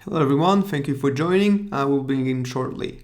Hello everyone, thank you for joining. I will begin shortly.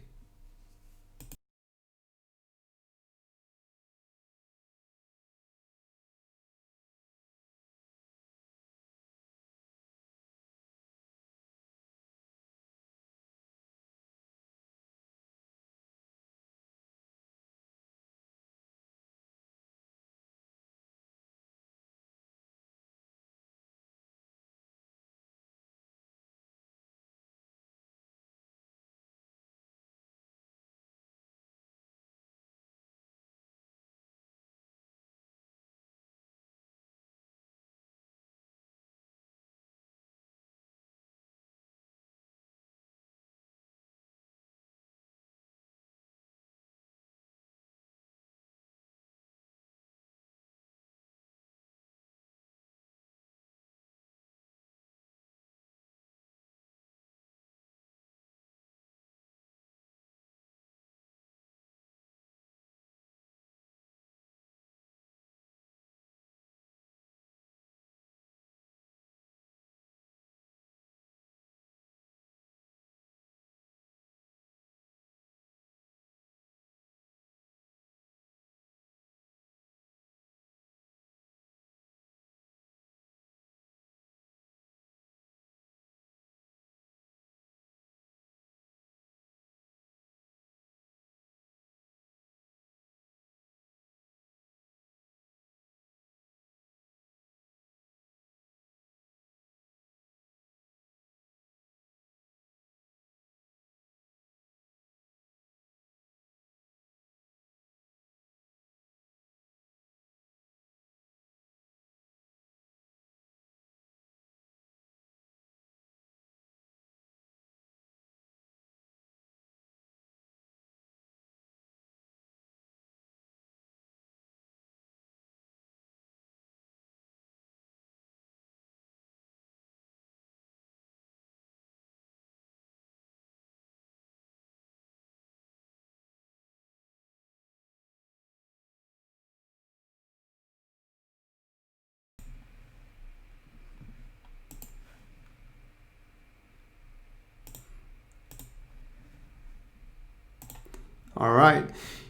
All right,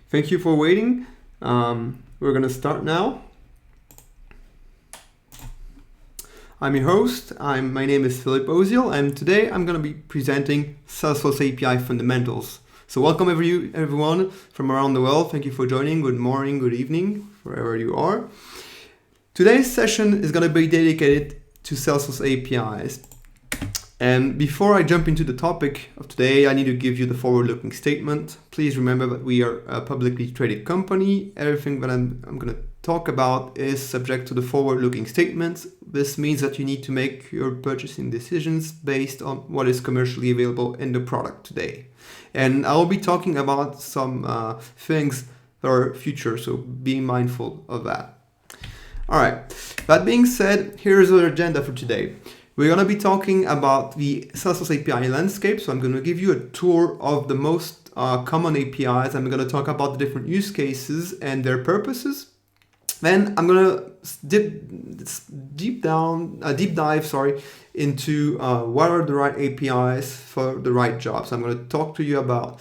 thank you for waiting. We're going to start now. I'm your host. My name is Philip Oziel, and today I'm going to be presenting Salesforce API Fundamentals. So welcome everyone from around the world. Thank you for joining. Good morning, good evening, wherever you are. Today's session is going to be dedicated to Salesforce APIs. And before I jump into the topic of today, I need to give you the forward-looking statement. Please remember that we are a publicly traded company. Everything that I'm going to talk about is subject to the forward-looking statements. This means that you need to make your purchasing decisions based on what is commercially available in the product today. And I'll be talking about some things that are future, so be mindful of that. All right, that being said, here's our agenda for today. We're going to be talking about the Salesforce API landscape. So I'm going to give you a tour of the most common APIs. I'm going to talk about the different use cases and their purposes. Then I'm going to deep dive into what are the right APIs for the right job. So I'm going to talk to you about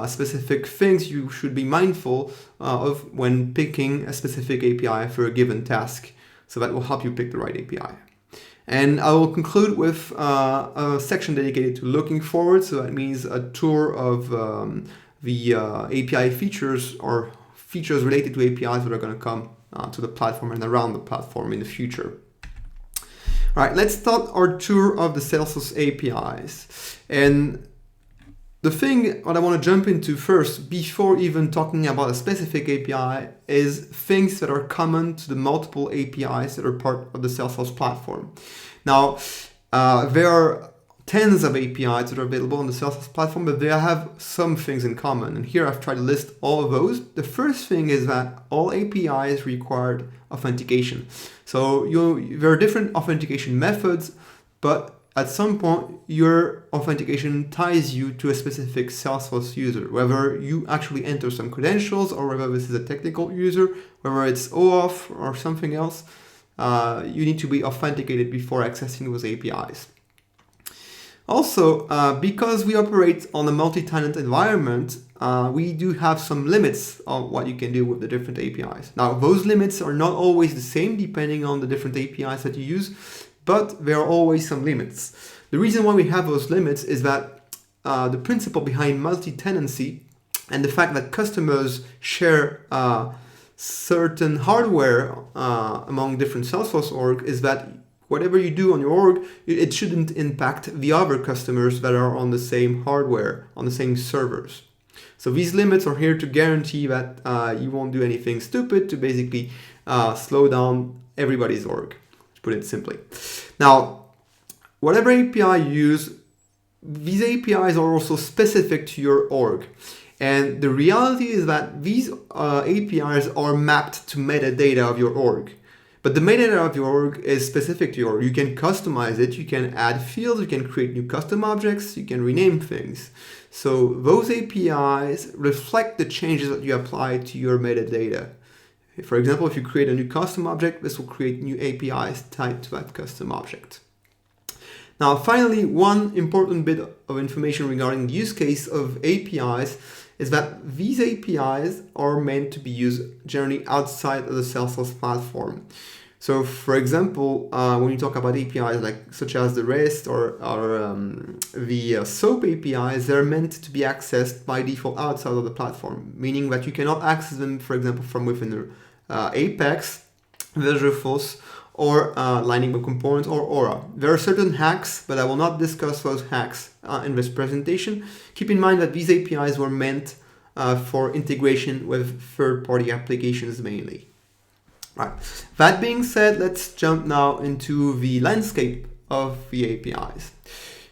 specific things you should be mindful of when picking a specific API for a given task. So that will help you pick the right API. And I will conclude with a section dedicated to looking forward. So that means a tour of the API features or features related to APIs that are going to come to the platform and around the platform in the future. All right, let's start our tour of the Salesforce APIs. And the thing what I want to jump into first, before even talking about a specific API, is things that are common to the multiple APIs that are part of the Salesforce platform. Now, there are tens of APIs that are available on the Salesforce platform, but they have some things in common. And here I've tried to list all of those. The first thing is that all APIs require authentication. So there are different authentication methods, but at some point, your authentication ties you to a specific Salesforce user, whether you actually enter some credentials or whether this is a technical user, whether it's OAuth or something else, you need to be authenticated before accessing those APIs. Also, because we operate on a multi-tenant environment, we do have some limits on what you can do with the different APIs. Now, those limits are not always the same depending on the different APIs that you use, but there are always some limits. The reason why we have those limits is that the principle behind multi-tenancy and the fact that customers share certain hardware among different Salesforce org is that whatever you do on your org, it shouldn't impact the other customers that are on the same hardware, on the same servers. So these limits are here to guarantee that you won't do anything stupid to basically slow down everybody's org, to put it simply. Now, whatever API you use, these APIs are also specific to your org. And the reality is that these APIs are mapped to metadata of your org. But the metadata of your org is specific to your org. You can customize it, you can add fields, you can create new custom objects, you can rename things. So those APIs reflect the changes that you apply to your metadata. For example, if you create a new custom object, this will create new APIs tied to that custom object. Now, finally, one important bit of information regarding the use case of APIs is that these APIs are meant to be used generally outside of the Salesforce platform. So, for example, when you talk about APIs such as the REST or the SOAP APIs, they're meant to be accessed by default outside of the platform, meaning that you cannot access them, for example, from within the Apex, Visualforce, or Lightning Web Components or Aura. There are certain hacks, but I will not discuss those hacks in this presentation. Keep in mind that these APIs were meant for integration with third-party applications mainly. Right. That being said, let's jump now into the landscape of the APIs.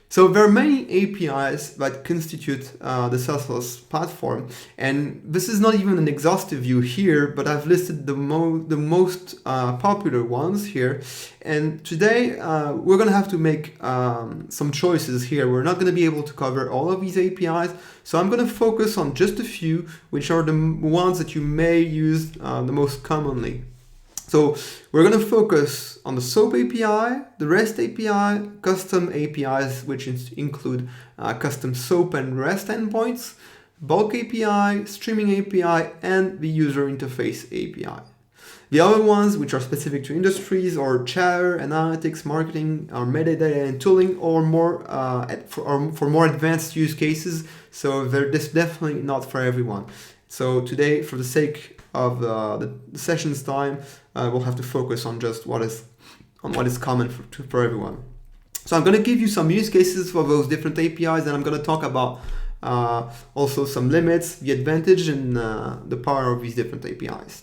So there are many APIs that constitute the Salesforce platform, and this is not even an exhaustive view here, but I've listed the most popular ones here. And today we're going to have to make some choices here. We're not going to be able to cover all of these APIs, so I'm going to focus on just a few, which are the ones that you may use the most commonly. So we're going to focus on the SOAP API, the REST API, custom APIs, which include custom SOAP and REST endpoints, bulk API, streaming API, and the user interface API. The other ones, which are specific to industries or chatter, analytics, marketing, or metadata and tooling, or more for more advanced use cases. So they're definitely not for everyone. So today, for the sake of the session's time, we'll have to focus on just what is common for everyone. So I'm going to give you some use cases for those different APIs, and I'm going to talk about also some limits, the advantage, and the power of these different APIs.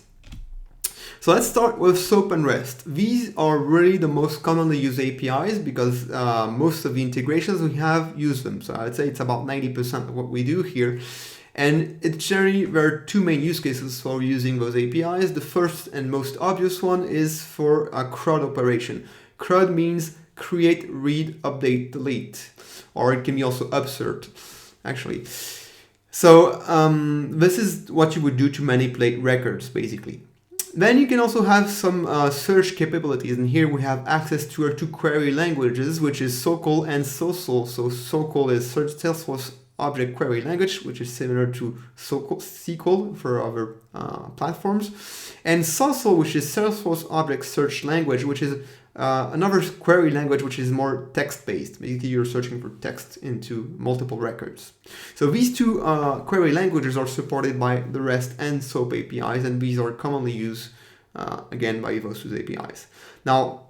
So let's start with SOAP and REST. These are really the most commonly used APIs because most of the integrations we have use them. So I'd say it's about 90% of what we do here. And generally, there are two main use cases for using those APIs. The first and most obvious one is for a CRUD operation. CRUD means create, read, update, delete, or it can be also upsert, actually. So this is what you would do to manipulate records, basically. Then you can also have some search capabilities, and here we have access to our two query languages, which is SOQL and SOSL. So SOQL is Salesforce Object Query Language, which is similar to SQL for other platforms, and SOSL, which is Salesforce Object Search Language, which is another query language which is more text-based. Basically, you're searching for text into multiple records. So these two query languages are supported by the REST and SOAP APIs, and these are commonly used, again, by those two APIs. Now,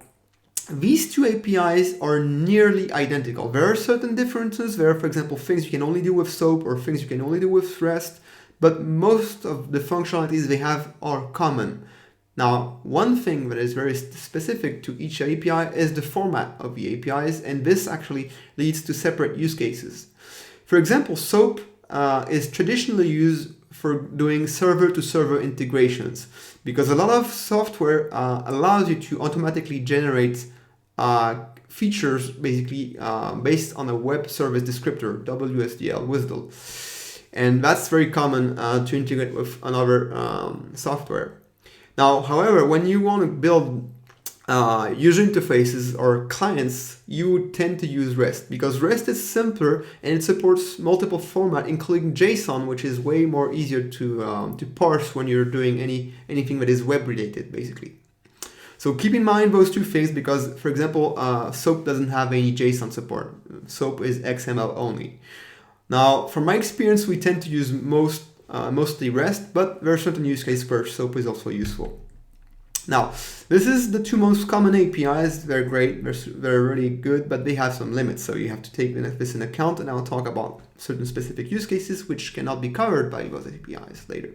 these two APIs are nearly identical. There are certain differences. There are, for example, things you can only do with SOAP or things you can only do with REST, but most of the functionalities they have are common. Now, one thing that is very specific to each API is the format of the APIs, and this actually leads to separate use cases. For example, SOAP is traditionally used for doing server-to-server integrations because a lot of software allows you to automatically generate features basically based on a web service descriptor, WSDL, WSDL. And that's very common to integrate with another software. Now, however, when you want to build user interfaces or clients, you tend to use REST because REST is simpler and it supports multiple formats, including JSON, which is way more easier to parse when you're doing anything that is web related, basically. So keep in mind those two things because, for example, SOAP doesn't have any JSON support. SOAP is XML only. Now, from my experience, we tend to use mostly REST, but there are certain use cases where SOAP is also useful. Now, this is the two most common APIs. They're great, they're really good, but they have some limits. So you have to take this into account, and I'll talk about certain specific use cases which cannot be covered by those APIs later.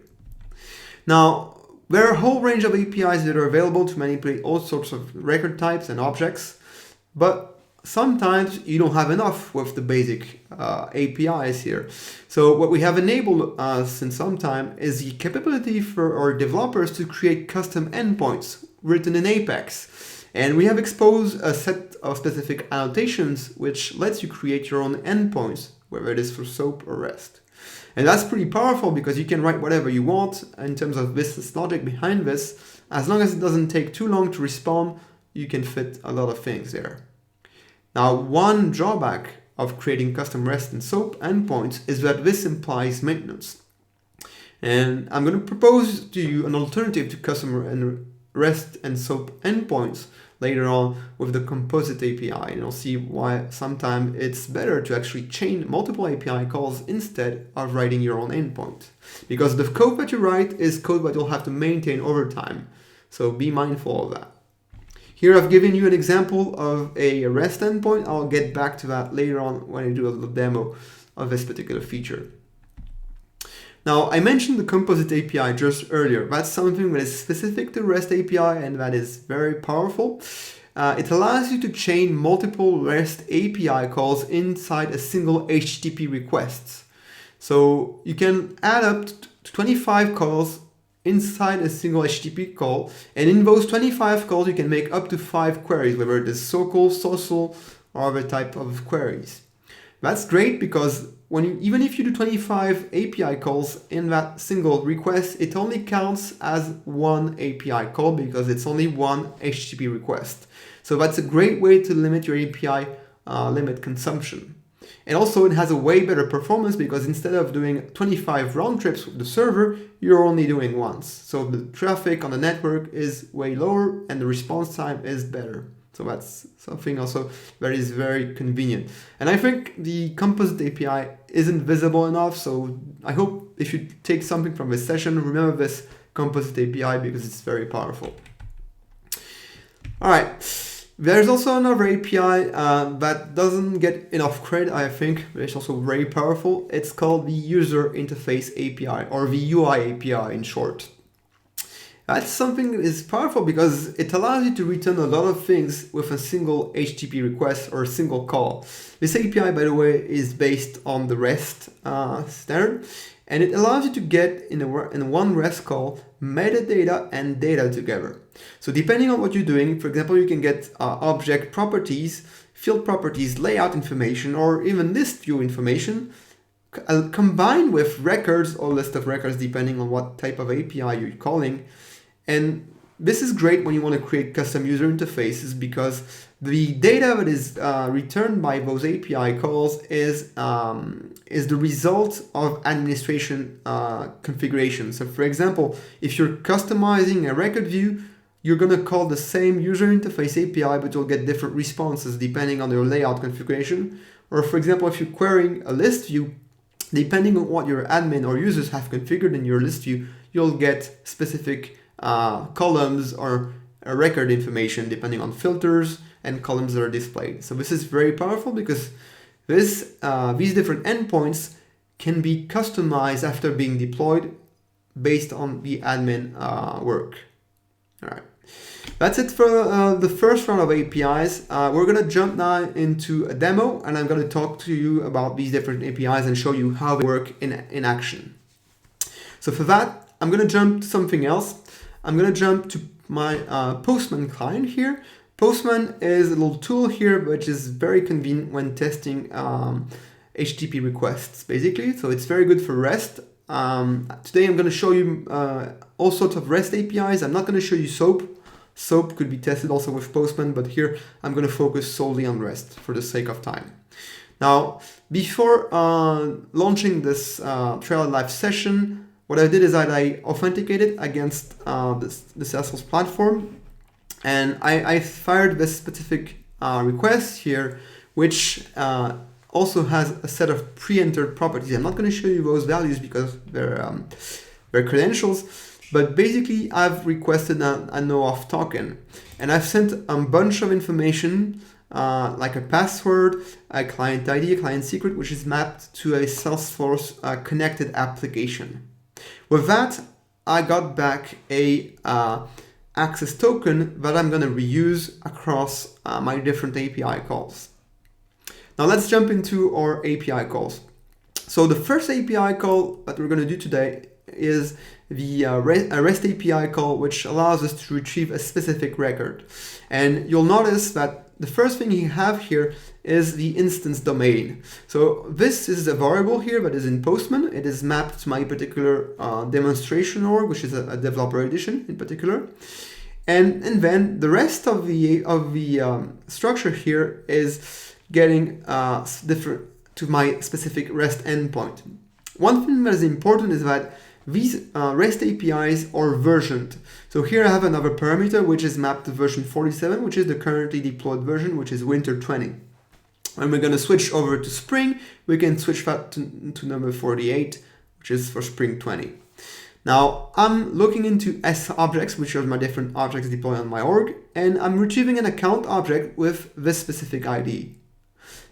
Now, there are a whole range of APIs that are available to manipulate all sorts of record types and objects, but sometimes you don't have enough with the basic APIs here. So what we have enabled since some time is the capability for our developers to create custom endpoints written in Apex. And we have exposed a set of specific annotations which lets you create your own endpoints, whether it is for SOAP or REST. And that's pretty powerful because you can write whatever you want in terms of business logic behind this. As long as it doesn't take too long to respond, you can fit a lot of things there. Now, one drawback of creating custom REST and SOAP endpoints is that this implies maintenance. And I'm going to propose to you an alternative to custom REST and SOAP endpoints later on with the Composite API, and you'll see why sometimes it's better to actually chain multiple API calls instead of writing your own endpoint. Because the code that you write is code that you'll have to maintain over time. So be mindful of that. Here I've given you an example of a REST endpoint. I'll get back to that later on when I do a little demo of this particular feature. Now, I mentioned the Composite API just earlier. That's something that is specific to REST API and that is very powerful. It allows you to chain multiple REST API calls inside a single HTTP request. So you can add up to 25 calls inside a single HTTP call, and in those 25 calls you can make up to 5 queries, whether it is SOQL, social, or other type of queries. That's great because even if you do 25 API calls in that single request, it only counts as one API call because it's only one HTTP request. So that's a great way to limit your API limit consumption. And also it has a way better performance because instead of doing 25 round trips with the server, you're only doing once. So the traffic on the network is way lower and the response time is better. So that's something also that is very convenient. And I think the Composite API isn't visible enough. So I hope if you take something from this session, remember this Composite API because it's very powerful. All right. There's also another API that doesn't get enough credit, I think, but it's also very powerful. It's called the User Interface API, or the UI API in short. That's something that is powerful because it allows you to return a lot of things with a single HTTP request or a single call. This API, by the way, is based on the REST standard, and it allows you to get in one REST call metadata and data together. So depending on what you're doing, for example, you can get object properties, field properties, layout information, or even list view information combined with records or list of records depending on what type of API you're calling. And this is great when you want to create custom user interfaces because the data that is returned by those API calls is the result of administration configuration. So for example, if you're customizing a record view, you're going to call the same user interface API, but you'll get different responses depending on your layout configuration. Or for example, if you're querying a list view, depending on what your admin or users have configured in your list view, you'll get specific columns or record information depending on filters and columns that are displayed. So this is very powerful because these different endpoints can be customized after being deployed based on the admin work. All right. That's it for the first round of APIs. We're going to jump now into a demo, and I'm going to talk to you about these different APIs and show you how they work in action. So for that, I'm going to jump to something else. I'm going to jump to my Postman client here. Postman is a little tool here, which is very convenient when testing HTTP requests, basically. So it's very good for REST. Today I'm going to show you all sorts of REST APIs. I'm not going to show you SOAP SOAP could be tested also with Postman, but here I'm going to focus solely on REST for the sake of time. Now, before launching this Trailhead Live session, what I did is that I authenticated against the Salesforce platform, and I fired this specific request here, which also has a set of pre-entered properties. I'm not going to show you those values because they're credentials, but basically I've requested a no-auth token, and I've sent a bunch of information like a password, a client ID, a client secret, which is mapped to a Salesforce connected application. With that, I got back a access token that I'm going to reuse across my different API calls. Now let's jump into our API calls. So the first API call that we're going to do today is the REST API call, which allows us to retrieve a specific record. And you'll notice that the first thing you have here is the instance domain. So this is a variable here that is in Postman. It is mapped to my particular demonstration org, which is a developer edition in particular. And then the rest of the structure here is getting different to my specific REST endpoint. One thing that is important is that these REST APIs are versioned. So here I have another parameter which is mapped to version 47, which is the currently deployed version, which is winter 20. When we're going to switch over to spring, we can switch that to number 48, which is for spring 20. Now I'm looking into S objects, which are my different objects deployed on my org, and I'm retrieving an account object with this specific ID.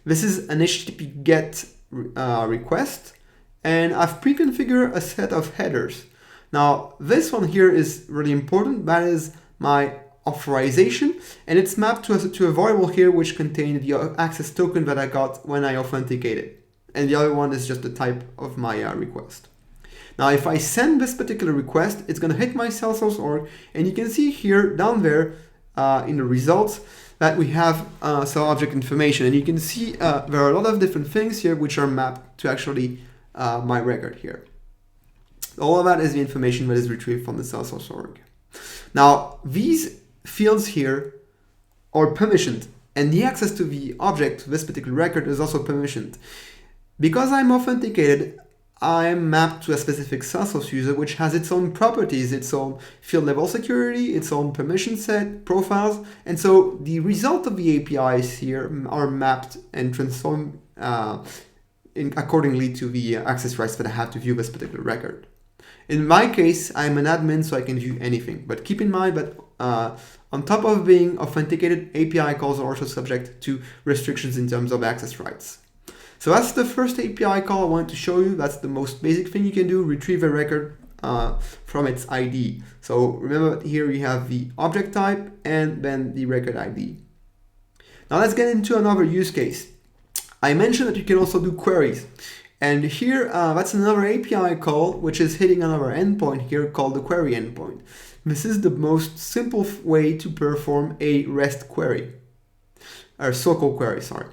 This is an HTTP GET request, and I've pre-configured a set of headers. Now this one here is really important. That is my authorization, and it's mapped to a variable here which contains the access token that I got when I authenticated. And the other one is just the type of my request. Now if I send this particular request, it's going to hit my Salesforce org, and you can see here down there in the results that we have some object information, and you can see there are a lot of different things here which are mapped to actually my record here. All of that is the information that is retrieved from the Salesforce org. Now these fields here are permissioned, and the access to the object to this particular record is also permissioned. Because I'm authenticated, I'm mapped to a specific Salesforce user which has its own properties, its own field level security, its own permission set, profiles, and so the result of the APIs here are mapped and transformed accordingly to the access rights that I have to view this particular record. In my case, I'm an admin, so I can view anything, but keep in mind that on top of being authenticated, API calls are also subject to restrictions in terms of access rights. So that's the first API call I wanted to show you. That's the most basic thing you can do, retrieve a record from its ID. So remember here you have the object type and then the record ID. Now let's get into another use case. I mentioned that you can also do queries. And here that's another API call which is hitting another endpoint here called the query endpoint. This is the most simple way to perform a REST query. Or so-called query, sorry.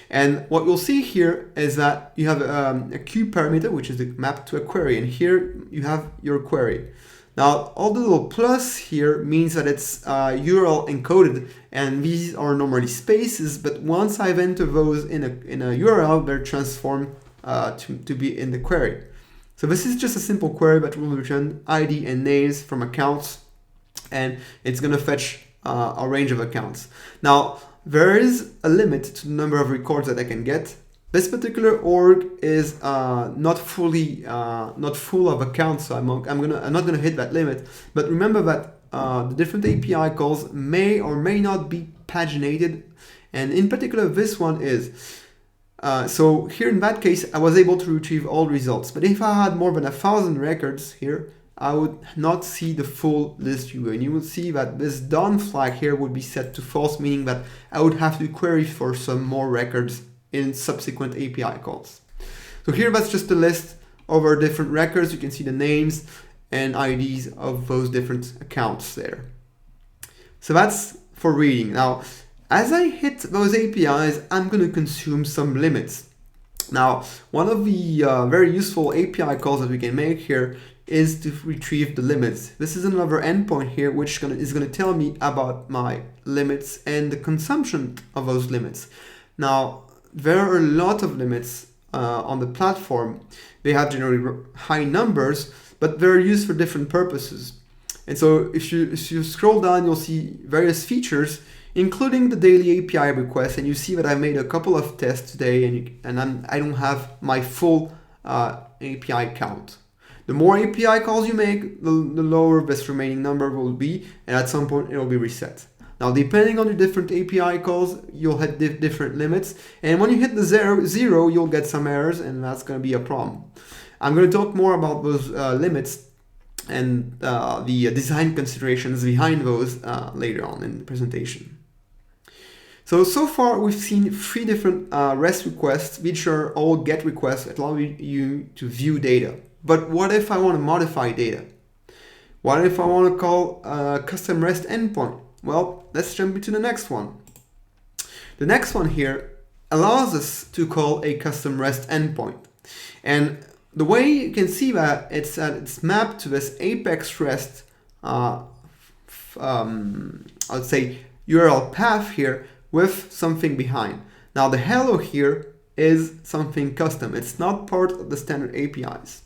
And what you'll see here is that you have a queue parameter, which is mapped to a query, and here you have your query. Now, all the little plus here means that it's URL encoded, and these are normally spaces, but once I've entered those in a URL, they're transformed to be in the query. So this is just a simple query that will return ID and names from accounts, and it's going to fetch a range of accounts. Now, there is a limit to the number of records that I can get. This particular org is not full of accounts, so I'm not gonna hit that limit. But remember that the different API calls may or may not be paginated, and in particular this one is. So here in that case, I was able to retrieve all results. But if I had more than 1,000 records here, I would not see the full list view, and you will see that this done flag here would be set to false, meaning that I would have to query for some more records in subsequent API calls. So here that's just a list of our different records. You can see the names and IDs of those different accounts there. So that's for reading. Now, as I hit those APIs, I'm going to consume some limits. Now, one of the very useful API calls that we can make here is to retrieve the limits. This is another endpoint here which is going to tell me about my limits and the consumption of those limits. Now, there are a lot of limits on the platform. They have generally high numbers, but they're used for different purposes. And so if you scroll down, you'll see various features, including the daily API request, and you see that I made a couple of tests today, and I don't have my full API count. The more API calls you make, the lower this remaining number will be, and at some point it will be reset. Now, depending on the different API calls, you'll hit different limits, and when you hit the zero, you'll get some errors, and that's going to be a problem. I'm going to talk more about those limits and the design considerations behind those later on in the presentation. So far we've seen 3 different REST requests, which are all GET requests that allow you to view data. But what if I want to modify data? What if I want to call a custom REST endpoint? Well, let's jump into the next one. The next one here allows us to call a custom REST endpoint. And the way you can see that it's mapped to this Apex REST, I would say URL path here with something behind. Now the hello here is something custom. It's not part of the standard APIs.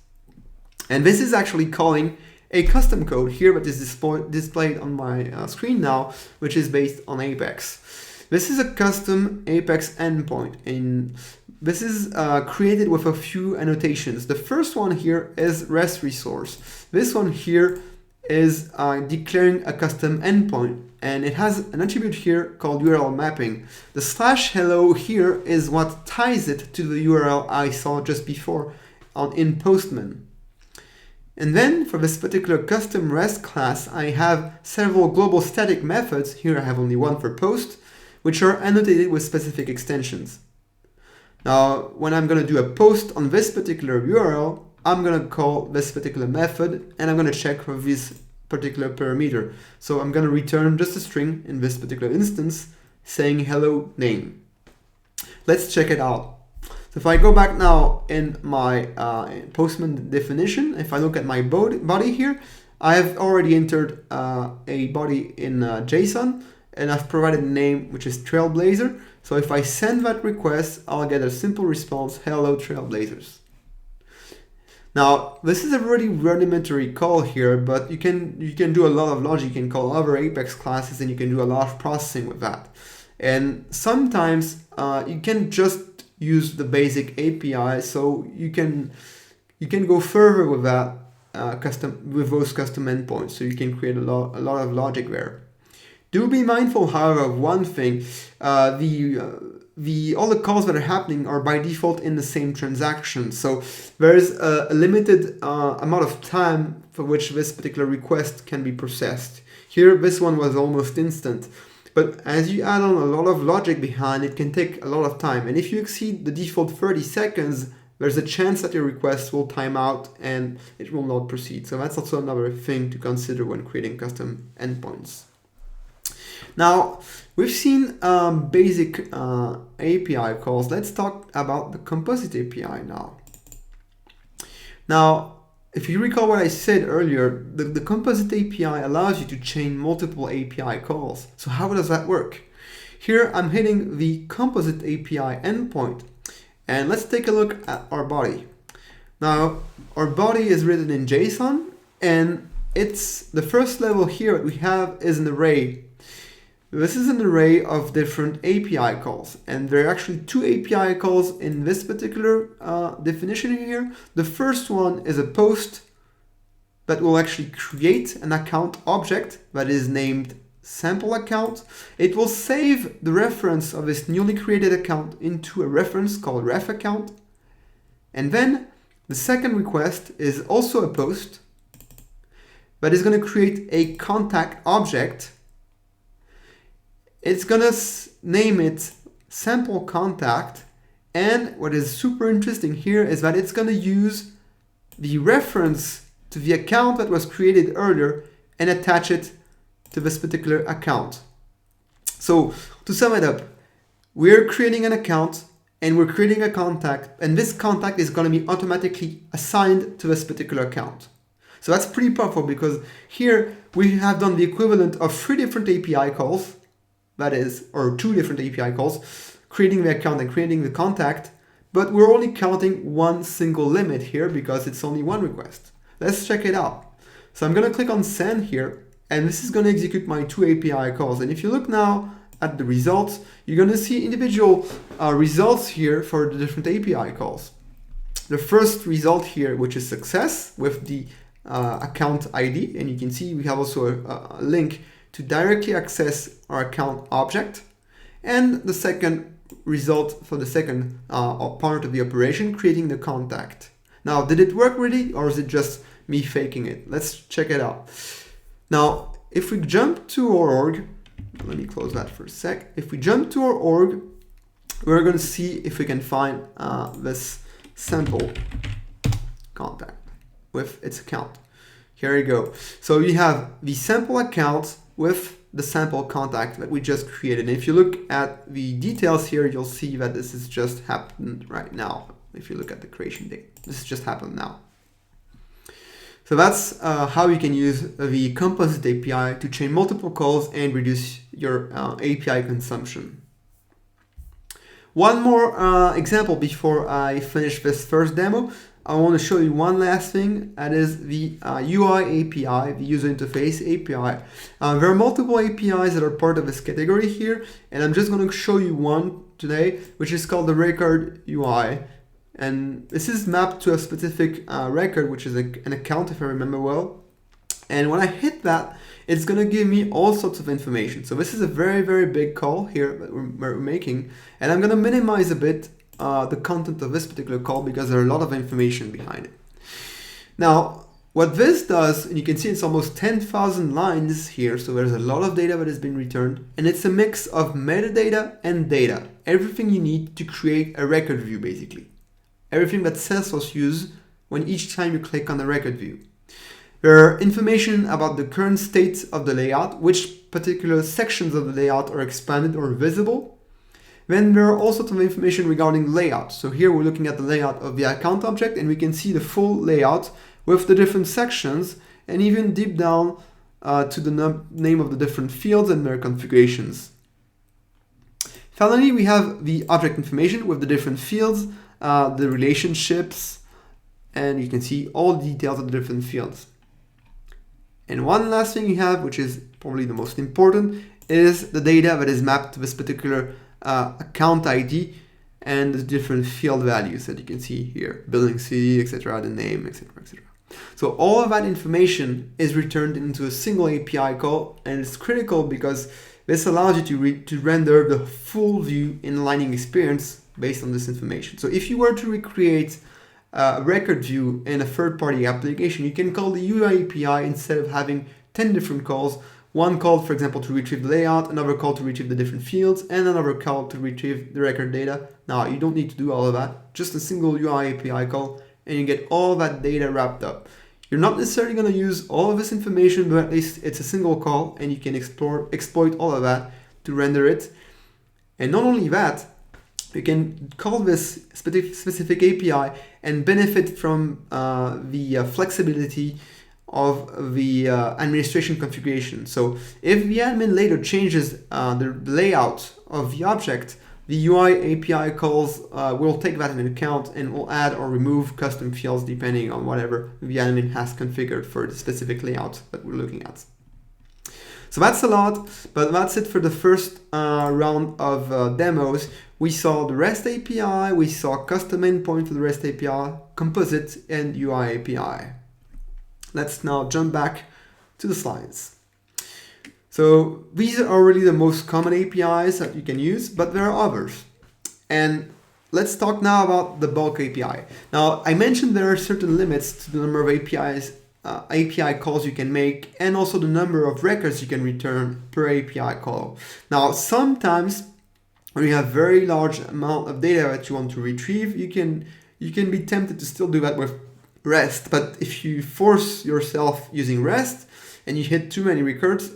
And this is actually calling a custom code here that is displayed on my screen now, which is based on Apex. This is a custom Apex endpoint, and this is created with a few annotations. The first one here is REST resource. This one here is declaring a custom endpoint, and it has an attribute here called URL mapping. The /hello here is what ties it to the URL I saw just before in Postman. And then for this particular custom REST class, I have several global static methods. Here I have only one for post, which are annotated with specific extensions. Now, when I'm going to do a post on this particular URL, I'm going to call this particular method, and I'm going to check for this particular parameter. So I'm going to return just a string in this particular instance saying hello name. Let's check it out. So if I go back now in my Postman definition, if I look at my body here, I have already entered a body in JSON, and I've provided a name which is Trailblazer. So if I send that request, I'll get a simple response, hello Trailblazers. Now, this is a really rudimentary call here, but you can do a lot of logic. You can call other Apex classes, and you can do a lot of processing with that. And sometimes you can just use the basic API, so you can go further with that with those custom endpoints. So you can create a lot of logic there. Do be mindful, however, of one thing: all the calls that are happening are by default in the same transaction. So there is a limited amount of time for which this particular request can be processed. Here, this one was almost instant. But as you add on a lot of logic behind, it can take a lot of time. And if you exceed the default 30 seconds, there's a chance that your request will time out and it will not proceed. So that's also another thing to consider when creating custom endpoints. Now, we've seen basic API calls. Let's talk about the Composite API now. Now, if you recall what I said earlier, the Composite API allows you to chain multiple API calls. So how does that work? Here I'm hitting the Composite API endpoint, and let's take a look at our body. Now, our body is written in JSON, and it's the first level here that we have is an array. This is an array of different API calls, and there are actually 2 API calls in this particular definition here. The first one is a post that will actually create an account object that is named sample account. It will save the reference of this newly created account into a reference called ref account. And then the second request is also a post that is going to create a contact object. It's going to name it sample contact, and what is super interesting here is that it's going to use the reference to the account that was created earlier and attach it to this particular account. So to sum it up, we're creating an account and we're creating a contact, and this contact is going to be automatically assigned to this particular account. So that's pretty powerful because here we have done the equivalent of 3 different API calls, that is, or 2 different API calls, creating the account and creating the contact, but we're only counting one single limit here because it's only one request. Let's check it out. So I'm going to click on send here, and this is going to execute my 2 API calls. And if you look now at the results, you're going to see individual results here for the different API calls. The first result here, which is success with the account ID, and you can see we have also a link to directly access our account object. And the second result for the second part of the operation, creating the contact. Now, did it work really, or is it just me faking it? Let's check it out. Now, if we jump to our org, let me close that for a sec. If we jump to our org, we're going to see if we can find this sample contact with its account. Here we go. So we have the sample account with the sample contact that we just created. And if you look at the details here, you'll see that this has just happened right now. If you look at the creation date, this has just happened now. So that's how you can use the Composite API to chain multiple calls and reduce your API consumption. One more example before I finish this first demo. I want to show you one last thing, that is the UI API, the user interface API. There are multiple APIs that are part of this category here, and I'm just going to show you one today, which is called the record UI. And this is mapped to a specific record, which is an account, if I remember well. And when I hit that, it's going to give me all sorts of information. So this is a very, very big call here that we're making. And I'm going to minimize a bit the content of this particular call because there are a lot of information behind it. Now, what this does, and you can see it's almost 10,000 lines here, so there's a lot of data that has been returned, and it's a mix of metadata and data. Everything you need to create a record view, basically. Everything that Salesforce uses when each time you click on the record view. There are information about the current state of the layout, which particular sections of the layout are expanded or visible. Then there are all sorts of information regarding layout. So here we're looking at the layout of the account object, and we can see the full layout with the different sections, and even deep down to the name of the different fields and their configurations. Finally, we have the object information with the different fields, the relationships, and you can see all the details of the different fields. And one last thing you have, which is probably the most important, is the data that is mapped to this particular account ID and the different field values that you can see here, billing city, etc., the name, etc., etc. So all of that information is returned into a single API call, and it's critical because this allows you to render the full view in Lightning experience based on this information. So if you were to recreate a record view in a third-party application, you can call the UI API instead of having 10 different calls. One call, for example, to retrieve the layout, another call to retrieve the different fields, and another call to retrieve the record data. Now, you don't need to do all of that, just a single UI API call, and you get all that data wrapped up. You're not necessarily going to use all of this information, but at least it's a single call, and you can exploit all of that to render it. And not only that, you can call this specific API and benefit from the flexibility of the administration configuration. So if the admin later changes the layout of the object, the UI API calls will take that into account and will add or remove custom fields depending on whatever the admin has configured for the specific layout that we're looking at. So that's a lot, but that's it for the first round of demos. We saw the REST API, we saw custom endpoint for the REST API, Composite, and UI API. Let's now jump back to the slides. So these are really the most common APIs that you can use, but there are others. And let's talk now about the bulk API. Now, I mentioned there are certain limits to the number of API calls you can make, and also the number of records you can return per API call. Now, sometimes when you have very large amount of data that you want to retrieve, you can be tempted to still do that with REST. But if you force yourself using REST and you hit too many records,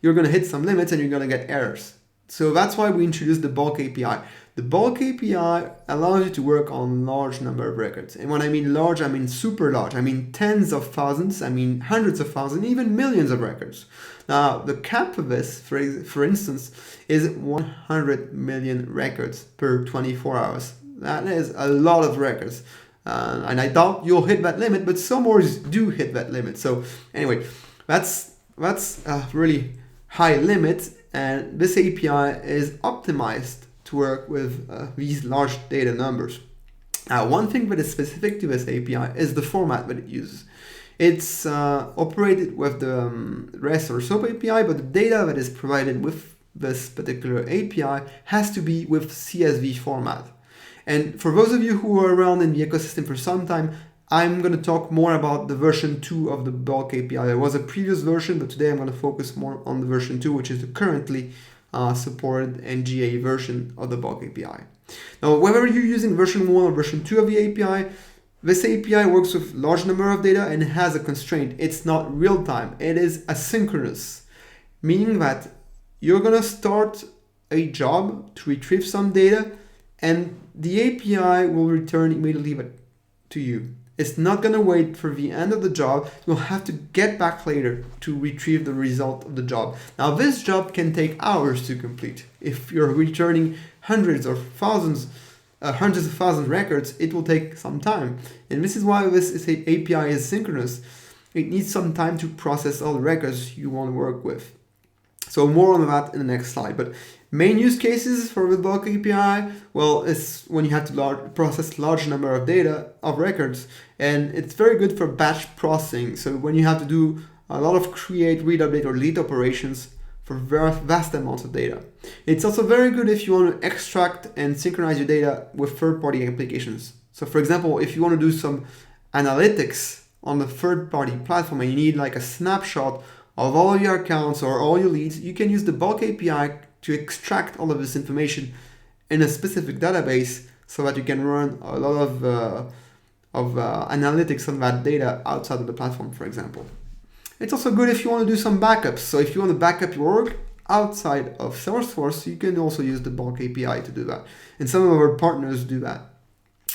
you're going to hit some limits and you're going to get errors. So that's why we introduced the bulk API. The bulk API allows you to work on large number of records. And when I mean large, I mean super large. I mean tens of thousands, I mean hundreds of thousands, even millions of records. Now, the cap of this, for instance, is 100 million records per 24 hours. That is a lot of records. And I doubt you'll hit that limit, but some orgs do hit that limit. So anyway, that's a really high limit, and this API is optimized to work with these large data numbers. Now, one thing that is specific to this API is the format that it uses. It's operated with the REST or SOAP API, but the data that is provided with this particular API has to be with CSV format. And for those of you who are around in the ecosystem for some time, I'm going to talk more about the version 2 of the bulk API. There was a previous version, but today I'm going to focus more on the version 2, which is the currently supported NGA version of the bulk API. Now, whether you're using version 1 or version 2 of the API, this API works with large number of data and it has a constraint. It's not real time. It is asynchronous, meaning that you're going to start a job to retrieve some data and the API will return immediately to you. It's not going to wait for the end of the job. You'll have to get back later to retrieve the result of the job. Now, this job can take hours to complete. If you're returning hundreds of thousands records, it will take some time. And this is why this API is synchronous. It needs some time to process all the records you want to work with. So more on that in the next slide. But main use cases for the bulk API, well, it's when you have to process large number of data, of records, and it's very good for batch processing. So when you have to do a lot of create, read, update, or delete operations for vast amounts of data. It's also very good if you want to extract and synchronize your data with third-party applications. So for example, if you want to do some analytics on the third-party platform and you need like a snapshot of all your accounts or all your leads, you can use the bulk API to extract all of this information in a specific database so that you can run a lot of analytics on that data outside of the platform, for example. It's also good if you want to do some backups. So if you want to back up your work outside of Salesforce, you can also use the bulk API to do that. And some of our partners do that.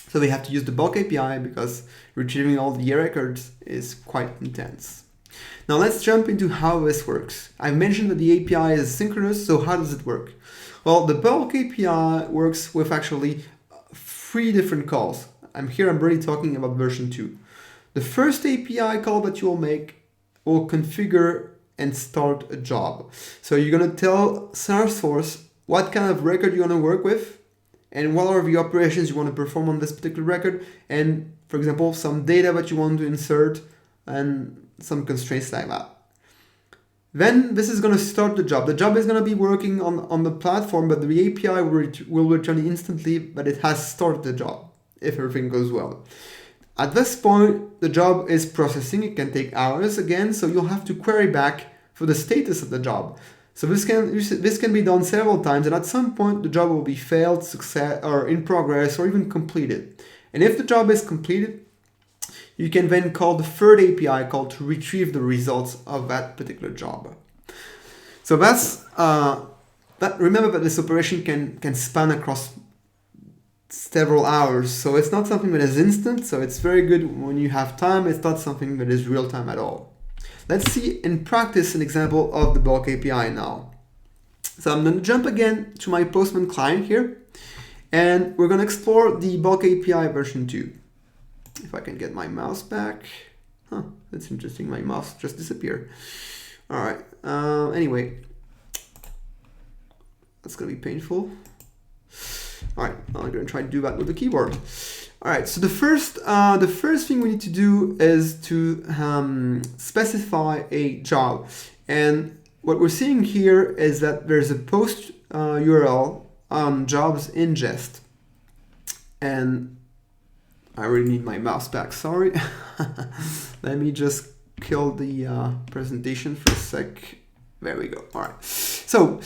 So they have to use the bulk API because retrieving all the records is quite intense. Now let's jump into how this works. I mentioned that the API is synchronous, so how does it work? Well, the bulk API works with actually 3 different calls. I'm really talking about version 2. The first API call that you'll make will configure and start a job. So you're going to tell Salesforce what kind of record you want to work with and what are the operations you want to perform on this particular record, and for example, some data that you want to insert and some constraints like that. Then this is going to start the job. The job is going to be working on the platform, but the API will return instantly that it has started the job if everything goes well. At this point, the job is processing. It can take hours again, so you'll have to query back for the status of the job. So this can be done several times, and at some point the job will be failed, success, or in progress, or even completed. And if the job is completed, you can then call the third API call to retrieve the results of that particular job. So that's remember that this operation can span across several hours. So it's not something that is instant. So it's very good when you have time. It's not something that is real time at all. Let's see in practice an example of the bulk API now. So I'm going to jump again to my Postman client here, and we're going to explore the bulk API version 2. If I can get my mouse back. That's interesting. My mouse just disappeared. All right. Anyway, that's going to be painful. All right. I'm going to try to do that with the keyboard. All right. So the first thing we need to do is to specify a job. And what we're seeing here is that there's a post URL on jobs ingest. And I really need my mouse back, sorry. Let me just kill the presentation for a sec. There we go. All right. So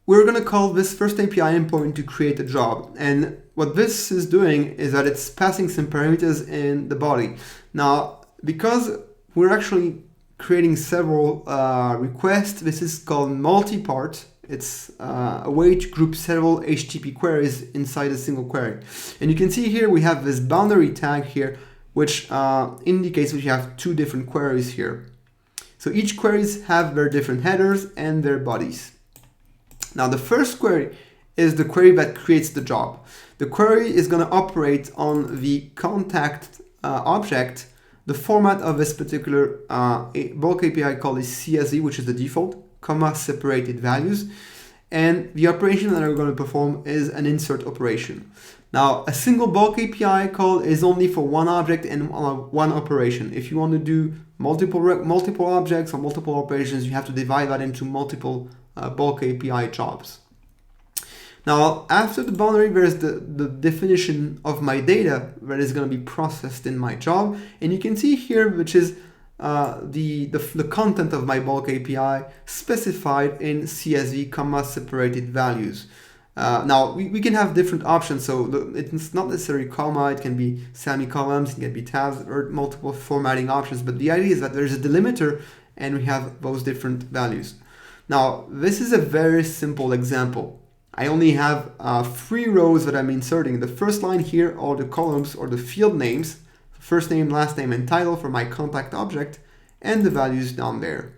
we're going to call this first API endpoint to create a job. And what this is doing is that it's passing some parameters in the body. Now, because we're actually creating several requests, this is called multi-part. It's a way to group several HTTP queries inside a single query. And you can see here we have this boundary tag here, which indicates that you have two different queries here. So each queries have their different headers and their bodies. Now the first query is the query that creates the job. The query is going to operate on the contact object. The format of this particular bulk API called is CSV, which is the default, comma separated values. And the operation that we're going to perform is an insert operation. Now, a single bulk API call is only for one object and one operation. If you want to do multiple objects or multiple operations, you have to divide that into multiple bulk API jobs. Now, after the boundary, there's the definition of my data that is going to be processed in my job. And you can see here, which is the content of my bulk API specified in CSV, comma separated values. Now, we can have different options. So it's not necessarily comma, it can be semicolons, it can be tabs, or multiple formatting options. But the idea is that there's a delimiter and we have those different values. Now, this is a very simple example. I only have 3 rows that I'm inserting. The first line here are the columns or the field names, first name, last name, and title for my contact object, and the values down there.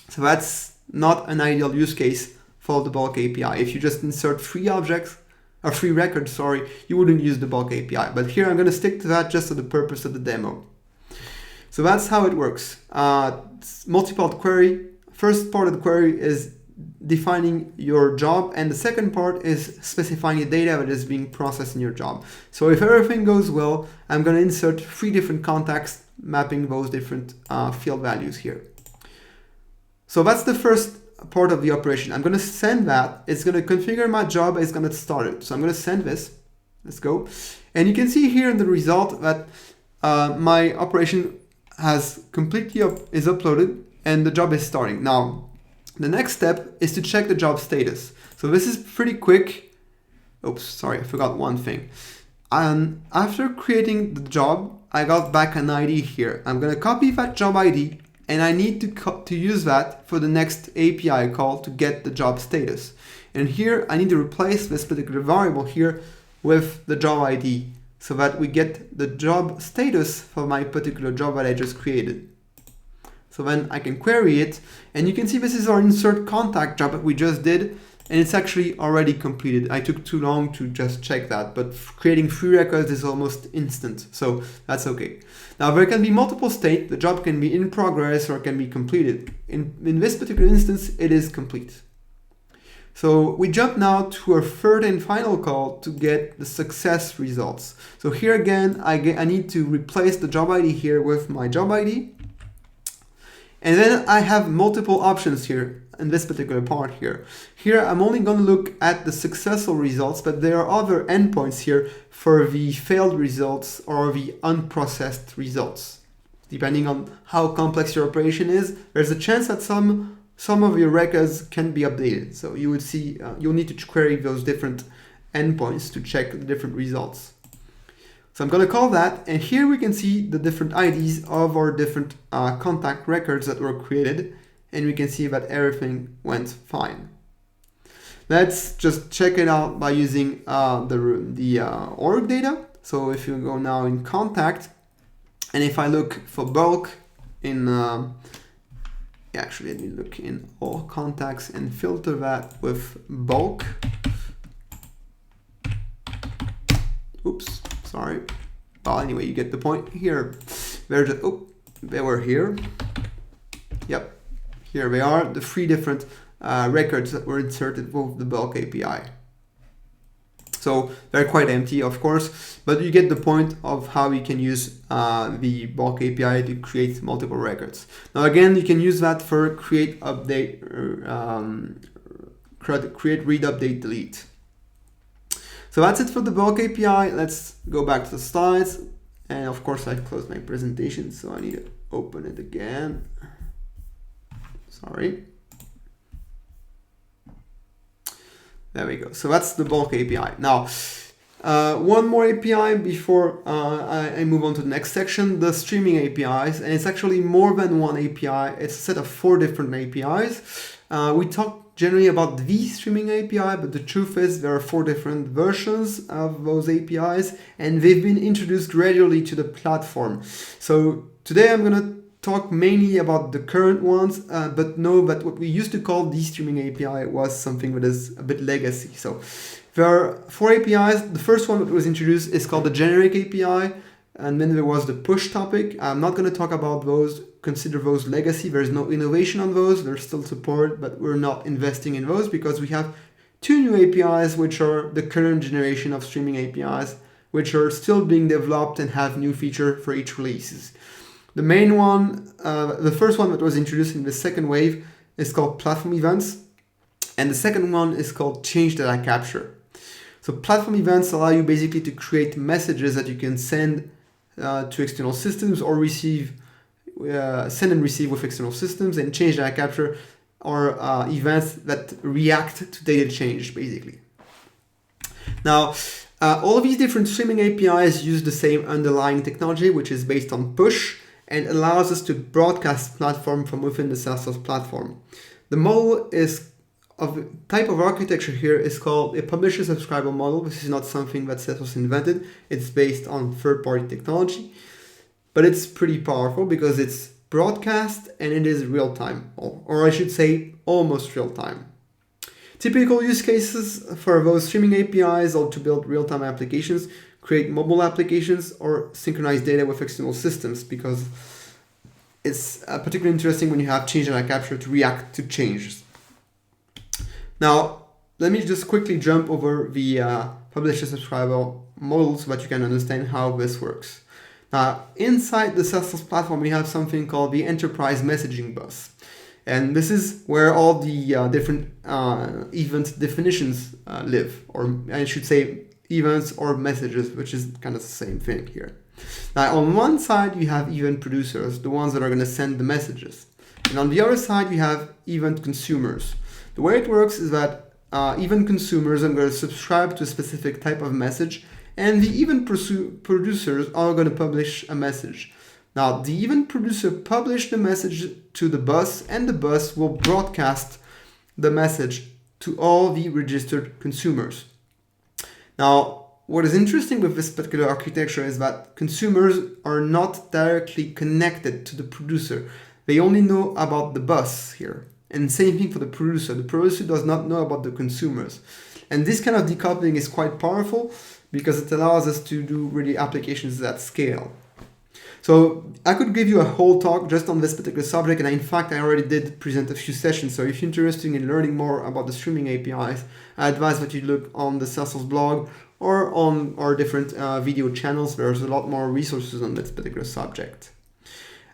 So that's not an ideal use case for the bulk API. If you just insert 3 objects, or 3 records, sorry, you wouldn't use the bulk API. But here I'm going to stick to that just for the purpose of the demo. So that's how it works. Multi-part query. First part of the query is defining your job, and the second part is specifying the data that is being processed in your job. So if everything goes well, I'm going to insert 3 different contacts mapping those different field values here. So that's the first part of the operation. I'm going to send that. It's going to configure my job. It's going to start it. So I'm going to send this. Let's go. And you can see here in the result that my operation has completely is uploaded and the job is starting. Now, the next step is to check the job status. So this is pretty quick. Oops, sorry, I forgot one thing. After creating the job, I got back an ID here. I'm going to copy that job ID, and I need to use that for the next API call to get the job status. And here I need to replace this particular variable here with the job ID so that we get the job status for my particular job that I just created. So then I can query it, and you can see this is our insert contact job that we just did, and it's actually already completed. I took too long to just check that, but creating 3 records is almost instant, so that's okay. Now there can be multiple states. The job can be in progress or can be completed. In this particular instance, it is complete. So we jump now to our third and final call to get the success results. So here again, I need to replace the job ID here with my job ID. And then I have multiple options here in this particular part here. Here I'm only going to look at the successful results, but there are other endpoints here for the failed results or the unprocessed results. Depending on how complex your operation is, there's a chance that some of your records can be updated. So you would see, you'll need to query those different endpoints to check the different results. So I'm going to call that, and here we can see the different IDs of our different contact records that were created, and we can see that everything went fine. Let's just check it out by using the org data. So if you go now in contact, and if I look for bulk in, actually let me look in all contacts and filter that with bulk. Oops. Sorry. Well, anyway, you get the point here. They were here. Yep, here they are, the 3 different records that were inserted with the bulk API. So they're quite empty, of course, but you get the point of how we can use the bulk API to create multiple records. Now again, you can use that for create, update, create, read, update, delete. So that's it for the bulk API. Let's go back to the slides. And of course, I closed my presentation, so I need to open it again. Sorry. There we go. So that's the bulk API. Now, one more API before I move on to the next section, the streaming APIs. And it's actually more than one API. It's a set of 4 different APIs. We talked generally about the streaming API, but the truth is there are 4 different versions of those APIs, and they've been introduced gradually to the platform. So today I'm going to talk mainly about the current ones, but know that what we used to call the streaming API was something that is a bit legacy. So there are 4 APIs. The first one that was introduced is called the generic API, and then there was the push topic. I'm not going to talk about those, consider those legacy. There's no innovation on those. There's still support, but we're not investing in those because we have 2 new APIs, which are the current generation of streaming APIs, which are still being developed and have new feature for each releases. The main one, the first one that was introduced in the second wave is called platform events, and the second one is called change data capture. So platform events allow you basically to create messages that you can send to external systems or receive, send and receive with external systems, and change data capture are events that react to data change, basically. Now, all of these different streaming APIs use the same underlying technology, which is based on push, and allows us to broadcast platform from within the Salesforce platform. The model is of type of architecture here is called a publisher-subscriber model. This is not something that Salesforce invented. It's based on third-party technology, but it's pretty powerful because it's broadcast and it is real-time, or I should say almost real-time. Typical use cases for those streaming APIs are to build real-time applications, create mobile applications, or synchronize data with external systems, because it's particularly interesting when you have change data capture to react to changes. Now, let me just quickly jump over the publisher-subscriber model so that you can understand how this works. Now, inside the Salesforce platform, we have something called the enterprise messaging bus. And this is where all the different event definitions live, or I should say events or messages, which is kind of the same thing here. Now, on one side, you have event producers, the ones that are going to send the messages. And on the other side, you have event consumers. The way it works is that event consumers are going to subscribe to a specific type of message, and the event producers are going to publish a message. Now, the event producer publishes the message to the bus, and the bus will broadcast the message to all the registered consumers. Now, what is interesting with this particular architecture is that consumers are not directly connected to the producer. They only know about the bus here. And same thing for the producer. The producer does not know about the consumers. And this kind of decoupling is quite powerful because it allows us to do really applications at scale. So I could give you a whole talk just on this particular subject, and in fact I already did present a few sessions. So if you're interested in learning more about the streaming APIs, I advise that you look on the Salesforce blog or on our different video channels. There's a lot more resources on this particular subject.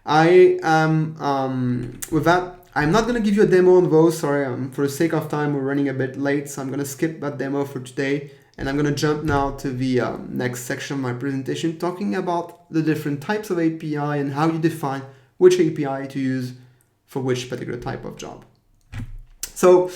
I am, with that, I'm not going to give you a demo on those. Sorry, for the sake of time, we're running a bit late, so I'm going to skip that demo for today. And I'm going to jump now to the next section of my presentation, talking about the different types of API and how you define which API to use for which particular type of job. So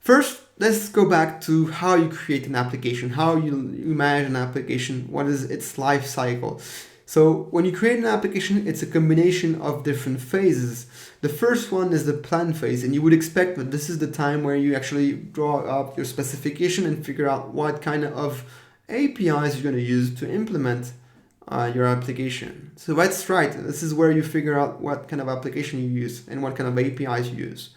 first, let's go back to how you create an application, how you manage an application, what is its life cycle. So when you create an application, it's a combination of different phases. The first one is the plan phase, and you would expect that this is the time where you actually draw up your specification and figure out what kind of APIs you're going to use to implement your application. So that's right. This is where you figure out what kind of application you use and what kind of APIs you use.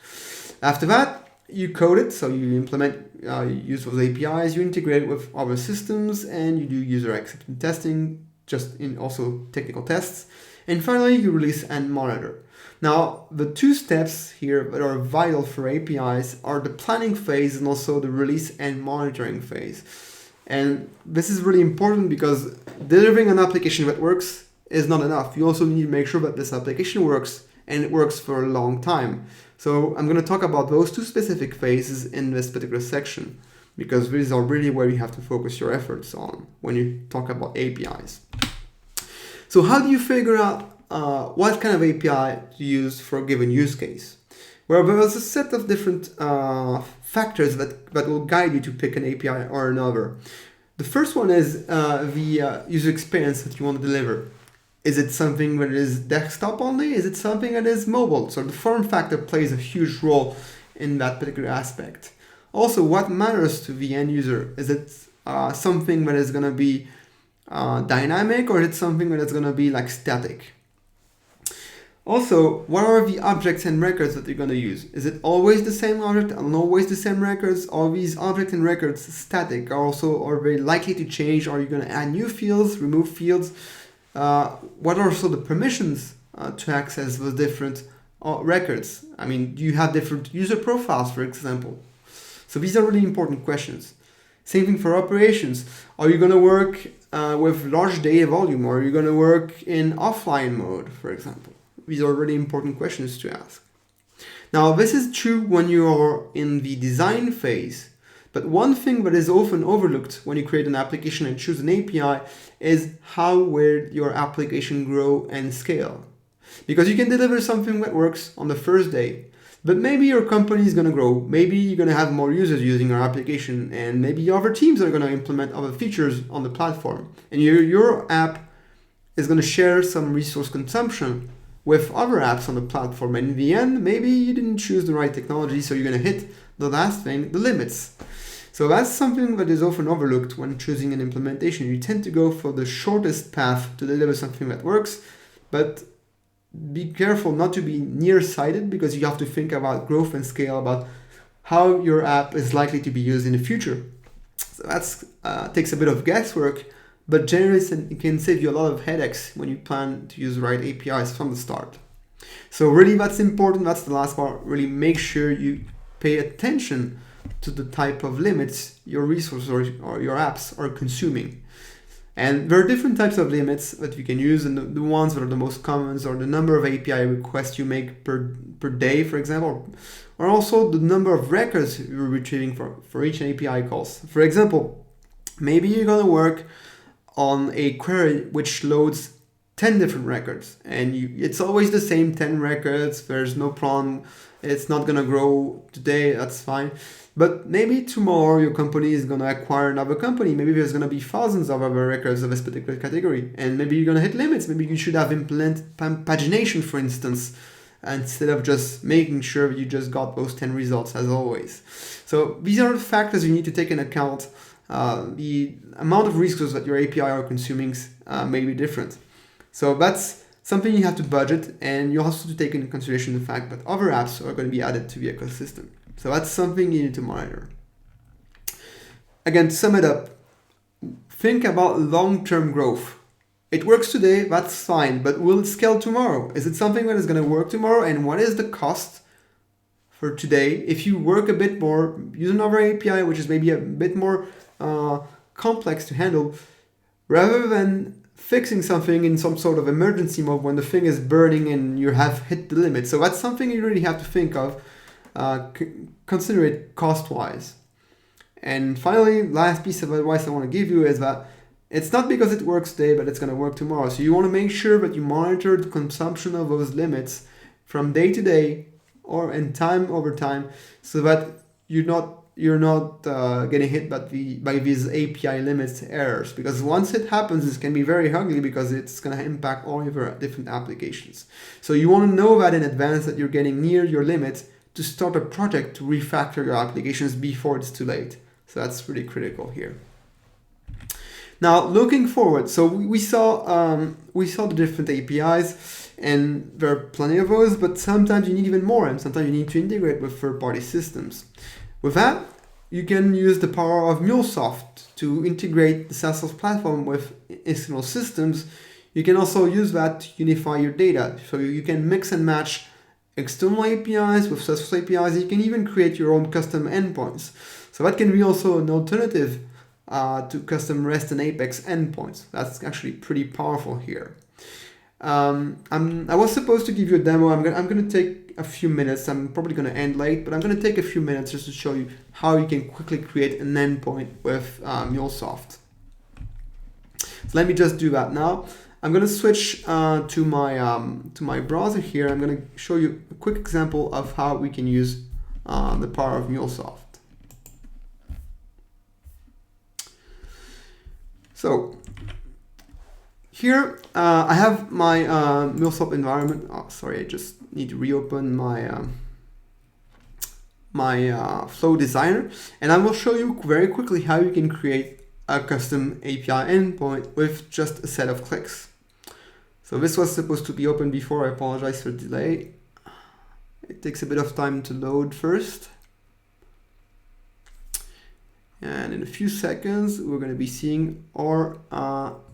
After that, you code it, so you implement, use those APIs, you integrate it with other systems, and you do user acceptance testing, just in also technical tests. And finally, you release and monitor. Now, the 2 steps here that are vital for APIs are the planning phase and also the release and monitoring phase. And this is really important because delivering an application that works is not enough. You also need to make sure that this application works and it works for a long time. So I'm going to talk about those 2 specific phases in this particular section, because these are really where you have to focus your efforts on when you talk about APIs. So how do you figure out what kind of API to use for a given use case? Well, there's a set of different factors that will guide you to pick an API or another. The first one is the user experience that you want to deliver. Is it something that is desktop only? Is it something that is mobile? So the form factor plays a huge role in that particular aspect. Also, what matters to the end user? Is it something that is going to be dynamic, or is it something that is going to be like static? Also, what are the objects and records that you're going to use? Is it always the same object and always the same records? Are these objects and records static? Are they likely to change? Are you going to add new fields, remove fields? What are also the permissions to access those different records? I mean, do you have different user profiles, for example? So these are really important questions. Same thing for operations. Are you going to work with large data volume, or are you going to work in offline mode, for example? These are really important questions to ask. Now, this is true when you are in the design phase, but one thing that is often overlooked when you create an application and choose an API is how will your application grow and scale. Because you can deliver something that works on the first day, but maybe your company is going to grow, maybe you're going to have more users using your application, and maybe other teams are going to implement other features on the platform, and your app is going to share some resource consumption with other apps on the platform, and in the end, maybe you didn't choose the right technology, so you're going to hit the last thing, the limits. So that's something that is often overlooked when choosing an implementation. You tend to go for the shortest path to deliver something that works, but be careful not to be nearsighted, because you have to think about growth and scale, about how your app is likely to be used in the future. So that takes a bit of guesswork, but generally it can save you a lot of headaches when you plan to use the right APIs from the start. So really that's important, that's the last part. Really make sure you pay attention to the type of limits your resources or your apps are consuming. And there are different types of limits that you can use, and the ones that are the most common are the number of API requests you make per day, for example, or also the number of records you're retrieving for each API calls. For example, maybe you're going to work on a query which loads 10 different records, and it's always the same 10 records. There's no problem. It's not going to grow today. That's fine. But maybe tomorrow your company is going to acquire another company. Maybe there's going to be thousands of other records of this particular category, and maybe you're going to hit limits. Maybe you should have implemented pagination, for instance, instead of just making sure you just got those 10 results as always. So these are the factors you need to take into account. The amount of resources that your API are consuming may be different. So that's something you have to budget, and you also have to take into consideration the fact that other apps are going to be added to the ecosystem. So that's something you need to monitor. Again, to sum it up, think about long-term growth. It works today, that's fine, but will it scale tomorrow? Is it something that is going to work tomorrow? And what is the cost for today if you work a bit more, use another API which is maybe a bit more complex to handle, rather than fixing something in some sort of emergency mode when the thing is burning and you have hit the limit. So that's something you really have to think of. Consider it cost-wise. And finally, last piece of advice I want to give you is that it's not because it works today, but it's going to work tomorrow. So you want to make sure that you monitor the consumption of those limits from day to day or in time over time, so that you're not getting hit by these API limits errors. Because once it happens, it can be very ugly, because it's going to impact all of your different applications. So you want to know that in advance, that you're getting near your limit to start a project to refactor your applications before it's too late. So that's really critical here. Now, looking forward, so we saw the different APIs, and there are plenty of those, but sometimes you need even more, and sometimes you need to integrate with third-party systems. With that, you can use the power of MuleSoft to integrate the Salesforce platform with external systems. You can also use that to unify your data. So you can mix and match external APIs with Salesforce APIs. You can even create your own custom endpoints. So that can be also an alternative to custom REST and Apex endpoints. That's actually pretty powerful here. I was supposed to give you a demo. I'm going to take a few minutes. I'm probably going to end late, but I'm going to take a few minutes just to show you how you can quickly create an endpoint with MuleSoft. So let me just do that now. I'm going to switch to my browser here. I'm going to show you a quick example of how we can use the power of MuleSoft. So here I have my MuleSoft environment. Oh, sorry, I just need to reopen my my flow designer, and I will show you very quickly how you can create a custom API endpoint with just a set of clicks. So this was supposed to be open before. I apologize for the delay. It takes a bit of time to load first. And in a few seconds, we're going to be seeing our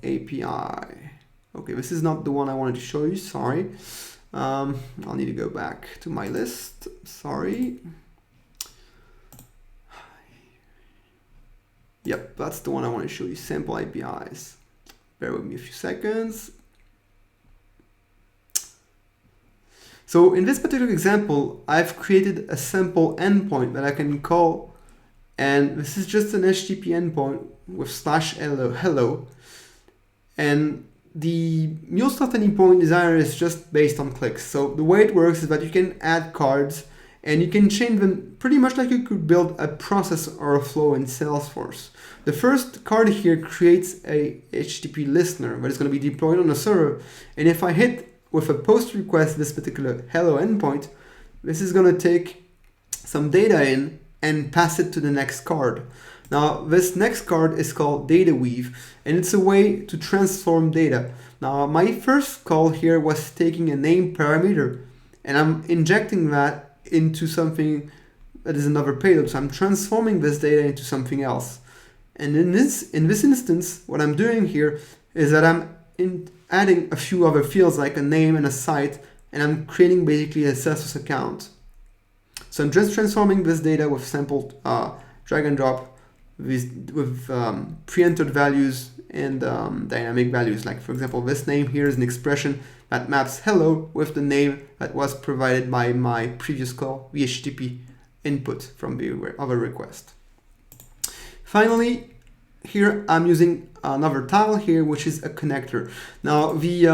API. Okay, this is not the one I wanted to show you, sorry. I'll need to go back to my list, sorry. Yep, that's the one I want to show you, sample APIs. Bear with me a few seconds. So in this particular example, I've created a sample endpoint that I can call, and this is just an HTTP endpoint with /hello. And the MuleSoft endpoint designer is just based on clicks. So the way it works is that you can add cards and you can change them pretty much like you could build a process or a flow in Salesforce. The first card here creates a HTTP listener that is going to be deployed on a server. And if I hit with a post request this particular hello endpoint, this is going to take some data in and pass it to the next card. Now this next card is called data weave, and it's a way to transform data. Now my first call here was taking a name parameter and I'm injecting that into something that is another payload. So I'm transforming this data into something else. And in this instance, what I'm doing here is that I'm adding a few other fields like a name and a site, and I'm creating basically a Salesforce account. So I'm just transforming this data with sample drag and drop with pre-entered values and dynamic values. Like for example, this name here is an expression that maps hello with the name that was provided by my previous call, the HTTP input from the other request. Finally, here I'm using another tile here, which is a connector. Now the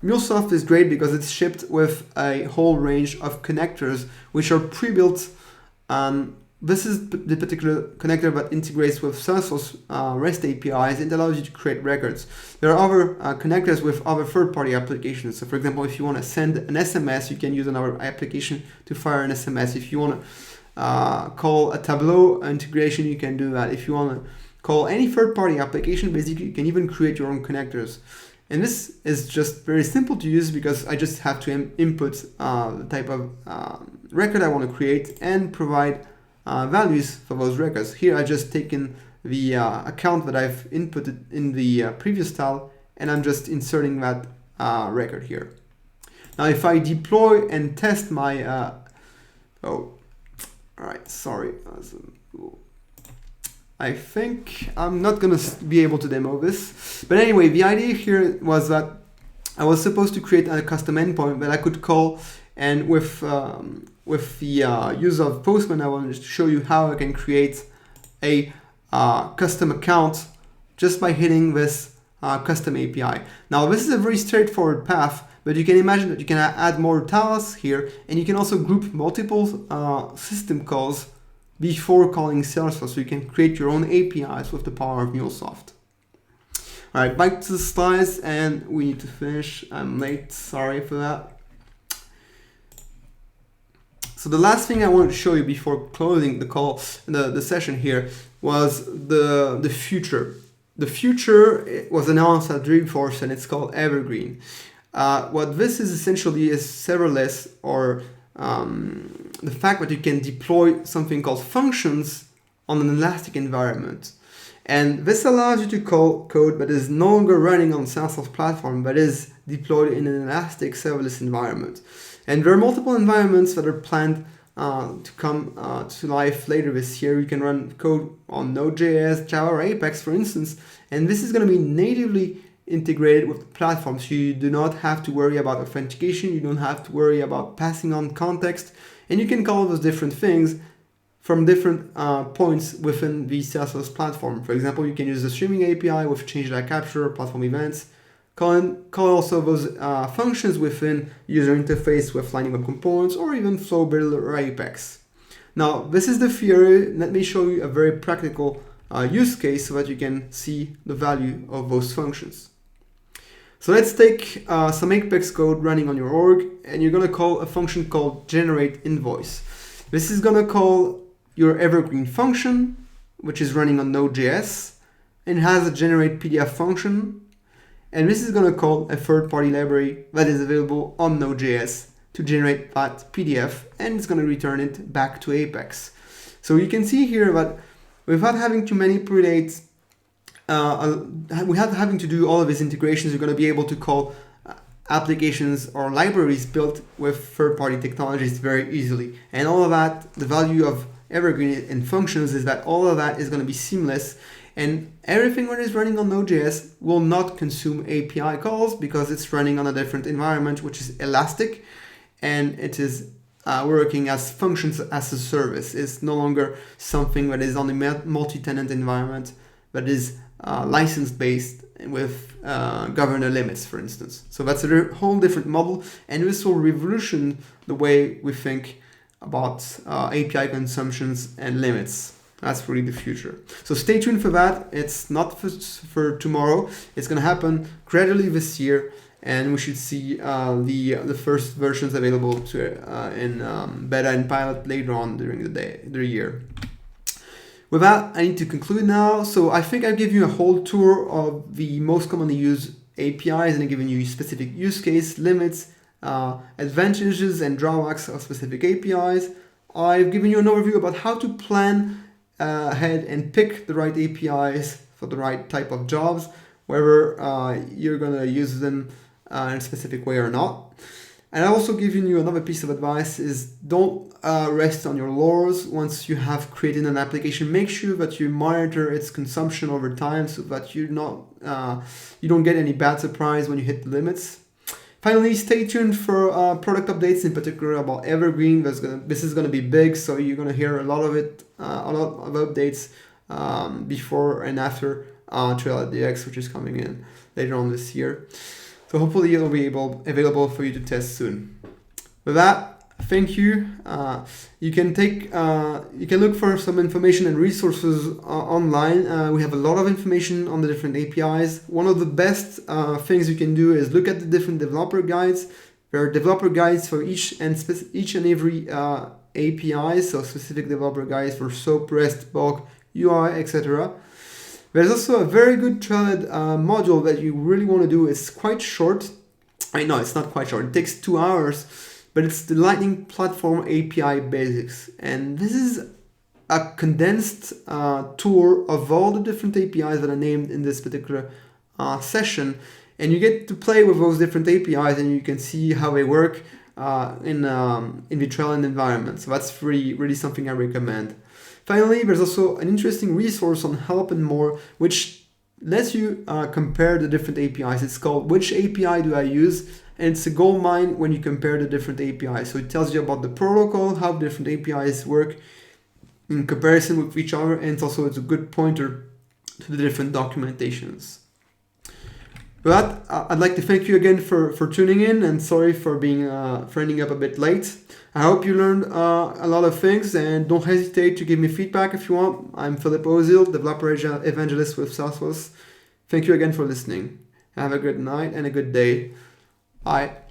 MuleSoft is great because it's shipped with a whole range of connectors which are pre-built. This is the particular connector that integrates with Salesforce REST APIs. It allows you to create records. There are other connectors with other third-party applications. So for example, if you want to send an SMS, you can use another application to fire an SMS. If you want to call a Tableau integration, you can do that. If you want to call any third-party application, basically you can even create your own connectors. And this is just very simple to use because I just have to input the type of record I want to create and provide values for those records. Here I just taken the account that I've inputted in the previous tile, and I'm just inserting that record here. Now if I deploy and test my I think I'm not gonna be able to demo this, but anyway, the idea here was that I was supposed to create a custom endpoint that I could call, and with the use of Postman, I wanted to show you how I can create a custom account just by hitting this custom API. Now this is a very straightforward path, but you can imagine that you can add more tiles here, and you can also group multiple system calls before calling Salesforce, so you can create your own APIs with the power of MuleSoft. All right, back to the slides, and we need to finish. I'm late, sorry for that. So the last thing I wanted to show you before closing the call, the session here, was the future. The future was announced at Dreamforce, and it's called Evergreen. What this is essentially is serverless, or the fact that you can deploy something called functions on an elastic environment. And this allows you to call code that is no longer running on Salesforce platform, but is deployed in an elastic serverless environment. And there are multiple environments that are planned to come to life later this year. You can run code on Node.js, Java, or Apex, for instance, and this is going to be natively integrated with the platform, so you do not have to worry about authentication, you don't have to worry about passing on context, and you can call those different things from different points within the Salesforce platform. For example, you can use the streaming API with change.capture, capture, platform events, call also those functions within user interface with Lightning Web Components, or even Flow Builder or Apex. Now, this is the theory. Let me show you a very practical use case so that you can see the value of those functions. So let's take some Apex code running on your org, and you're going to call a function called generate invoice. This is gonna call your Evergreen function, which is running on Node.js, and it has a generate PDF function. And this is gonna call a third-party library that is available on Node.js to generate that PDF, and it's gonna return it back to Apex. So you can see here that without having to manipulate, without having to do all of these integrations, you're gonna be able to call applications or libraries built with third-party technologies very easily. And all of that, the value of Evergreen and functions is that all of that is going to be seamless, and everything that is running on Node.js will not consume API calls because it's running on a different environment, which is elastic, and it is working as functions as a service. It's no longer something that is on a multi-tenant environment, but is license-based with governor limits, for instance. So that's a whole different model, and this will revolution the way we think about API consumptions and limits. That's really the future. So stay tuned for that. It's not for tomorrow. It's going to happen gradually this year, and we should see the first versions available in beta and pilot later on during the year. With that, I need to conclude now. So I think I've given you a whole tour of the most commonly used APIs, and I've given you specific use case, limits, advantages and drawbacks of specific APIs. I've given you an overview about how to plan ahead and pick the right APIs for the right type of jobs, whether you're going to use them in a specific way or not. And I've also given you another piece of advice is don't rest on your laurels. Once you have created an application, make sure that you monitor its consumption over time so that you don't get any bad surprise when you hit the limits. Finally, stay tuned for product updates, in particular about Evergreen. This is going to be big, so you're going to hear a lot of updates before and after Trailhead DX, which is coming in later on this year. So hopefully it'll be available for you to test soon. With that, thank you. You can look for some information and resources online. We have a lot of information on the different APIs. One of the best things you can do is look at the different developer guides. There are developer guides for each and every API, so specific developer guides for SOAP, REST, bulk, UI, etc. There's also a very good Trailhead module that you really want to do. It's quite short. I know it's not quite short. It takes 2 hours, but it's the Lightning Platform API Basics. And this is a condensed tour of all the different APIs that are named in this particular session. And you get to play with those different APIs, and you can see how they work in the Trailhead environment. So that's really something I recommend. Finally, there's also an interesting resource on Help and More, which lets you compare the different APIs. It's called Which API Do I Use? And it's a gold mine when you compare the different APIs. So it tells you about the protocol, how different APIs work in comparison with each other, and it's a good pointer to the different documentations. With that, I'd like to thank you again for tuning in, and sorry for ending up a bit late. I hope you learned a lot of things, and don't hesitate to give me feedback if you want. I'm Philippe Ozil, developer evangelist with Salesforce. Thank you again for listening. Have a good night and a good day. Bye.